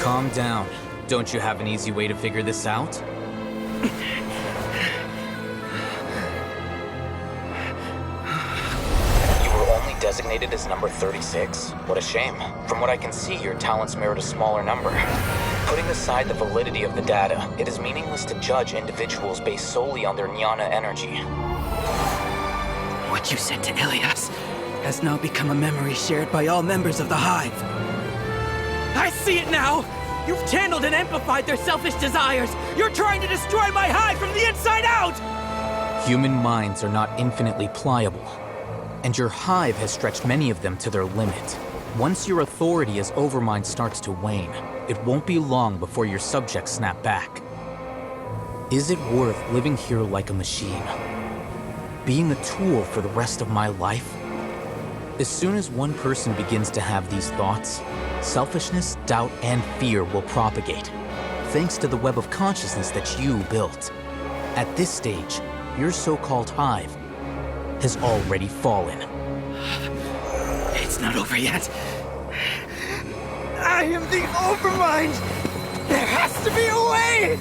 Calm down. Don't you have an easy way to figure this out? You were only designated as number 36? What a shame. From what I can see, your talents merit a smaller number. Putting aside the validity of the data, it is meaningless to judge individuals based solely on their jnana energy. What you said to Ilias has now become a memory shared by all members of the Hive. I see it now! You've channeled and amplified their selfish desires! You're trying to destroy my Hive from the inside out! Human minds are not infinitely pliable, and your Hive has stretched many of them to their limit. Once your authority as Overmind starts to wane, it won't be long before your subjects snap back. Is it worth living here like a machine? Being a tool for the rest of my life? As soon as one person begins to have these thoughts, selfishness, doubt, and fear will propagate, thanks to the web of consciousness that you built. At this stage, your so-called Hive has already fallen. It's not over yet. I am the Overmind! There has to be a way!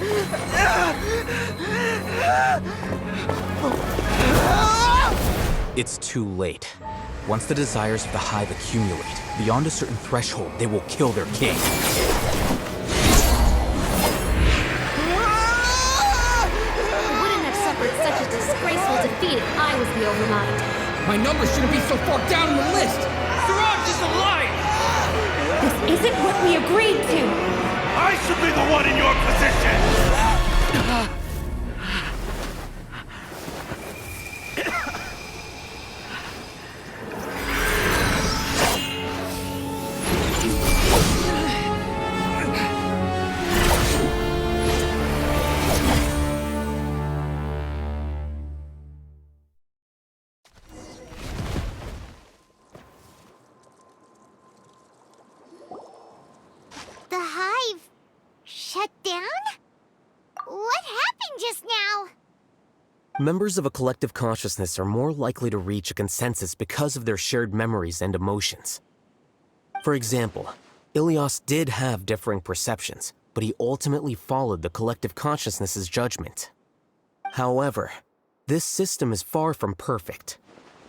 It's too late. Once the desires of the Hive accumulate, beyond a certain threshold, they will kill their king. I wouldn't have suffered such a disgraceful defeat if I was the Overmind. My number shouldn't be so far down on the list! Siraj is alive! This isn't what we agreed to! I should be the one in your position! The Hive shut down? What happened just now? Members of a collective consciousness are more likely to reach a consensus because of their shared memories and emotions. For example, Ilias did have differing perceptions, but he ultimately followed the collective consciousness's judgment. However, this system is far from perfect.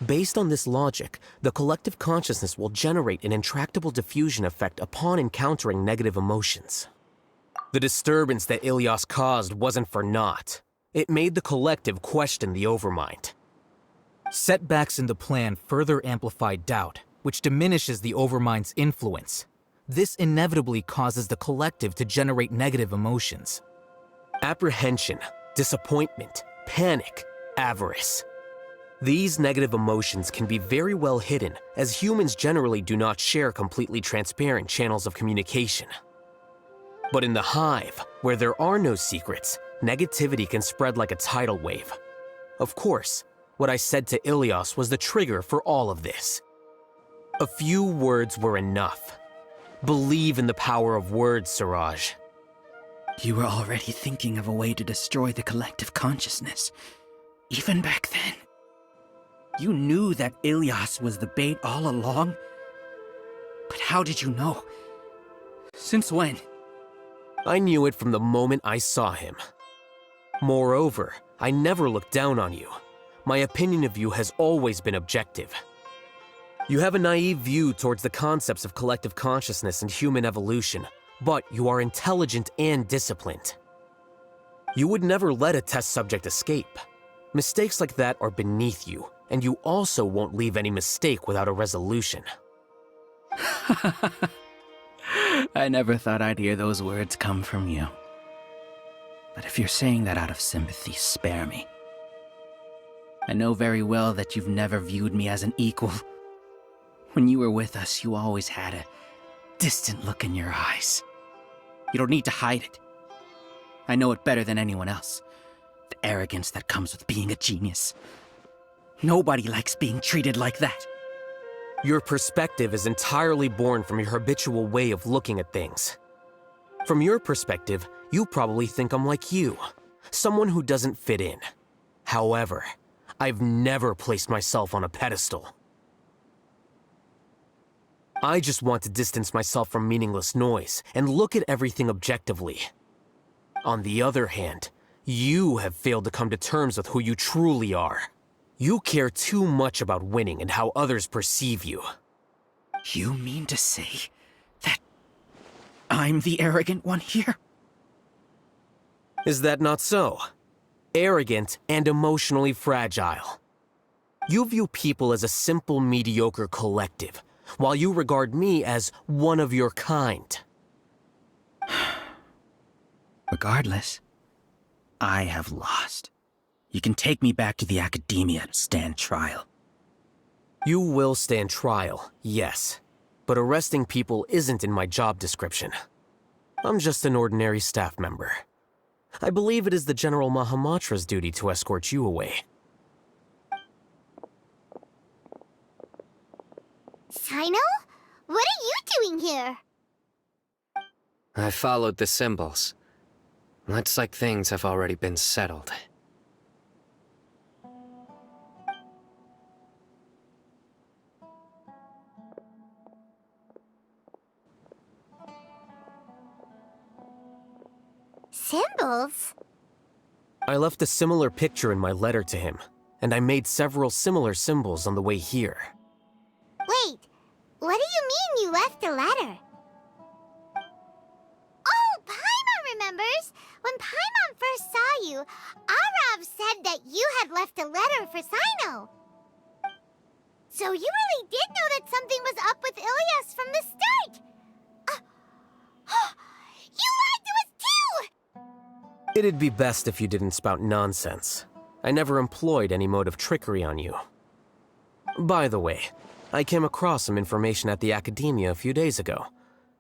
Based on this logic, the collective consciousness will generate an intractable diffusion effect upon encountering negative emotions. The disturbance that Ilias caused wasn't for naught. It made the collective question the Overmind. Setbacks in the plan further amplify doubt, which diminishes the Overmind's influence. This inevitably causes the collective to generate negative emotions. Apprehension, disappointment, panic, avarice. These negative emotions can be very well hidden, as humans generally do not share completely transparent channels of communication. But in the Hive, where there are no secrets, negativity can spread like a tidal wave. Of course, what I said to Ilias was the trigger for all of this. A few words were enough. Believe in the power of words, Siraj. You were already thinking of a way to destroy the collective consciousness, even back then. You knew that Ilias was the bait all along? But how did you know? Since when? I knew it from the moment I saw him. Moreover, I never looked down on you. My opinion of you has always been objective. You have a naive view towards the concepts of collective consciousness and human evolution, but you are intelligent and disciplined. You would never let a test subject escape. Mistakes like that are beneath you, and you also won't leave any mistake without a resolution. I never thought I'd hear those words come from you. But if you're saying that out of sympathy, spare me. I know very well that you've never viewed me as an equal. When you were with us, you always had a distant look in your eyes. You don't need to hide it. I know it better than anyone else. The arrogance that comes with being a genius. Nobody likes being treated like that. Your perspective is entirely born from your habitual way of looking at things. From your perspective, you probably think I'm like you, someone who doesn't fit in. However, I've never placed myself on a pedestal. I just want to distance myself from meaningless noise and look at everything objectively. On the other hand, you have failed to come to terms with who you truly are. You care too much about winning and how others perceive you. You mean to say that I'm the arrogant one here? Is that not so? Arrogant and emotionally fragile. You view people as a simple, mediocre collective, while you regard me as one of your kind. Regardless, I have lost. You can take me back to the Academia to stand trial. You will stand trial, yes. But arresting people isn't in my job description. I'm just an ordinary staff member. I believe it is the General Mahamatra's duty to escort you away. Sino? What are you doing here? I followed the symbols. Looks like things have already been settled. Symbols? I left a similar picture in my letter to him, and I made several similar symbols on the way here. Wait, what do you mean you left a letter? Oh, Paimon remembers! When Paimon first saw you, Arav said that you had left a letter for Sino. So you really did know that something was up with Ilias from the start! You lied to us too! It'd be best if you didn't spout nonsense. I never employed any mode of trickery on you. By the way, I came across some information at the Academia a few days ago.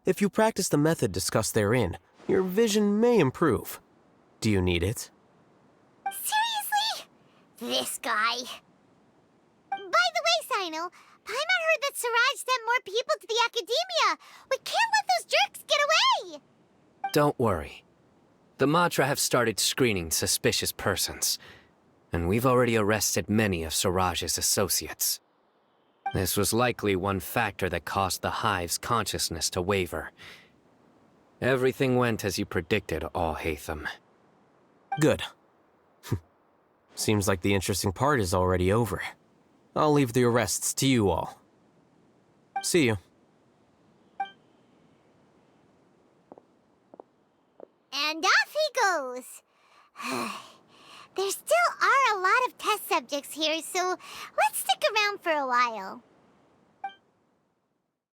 If you practice the method discussed therein, your vision may improve. Do you need it? Seriously? This guy. By the way, Sino, Paimon heard that Siraj sent more people to the Academia. We can't let those jerks get away! Don't worry. The Matra have started screening suspicious persons, and we've already arrested many of Siraj's associates. This was likely one factor that caused the Hive's consciousness to waver. Everything went as you predicted, Alhaitham. Good. Seems like the interesting part is already over. I'll leave the arrests to you all. See you. And off he goes. There still are a lot of test subjects here, so let's stick around for a while.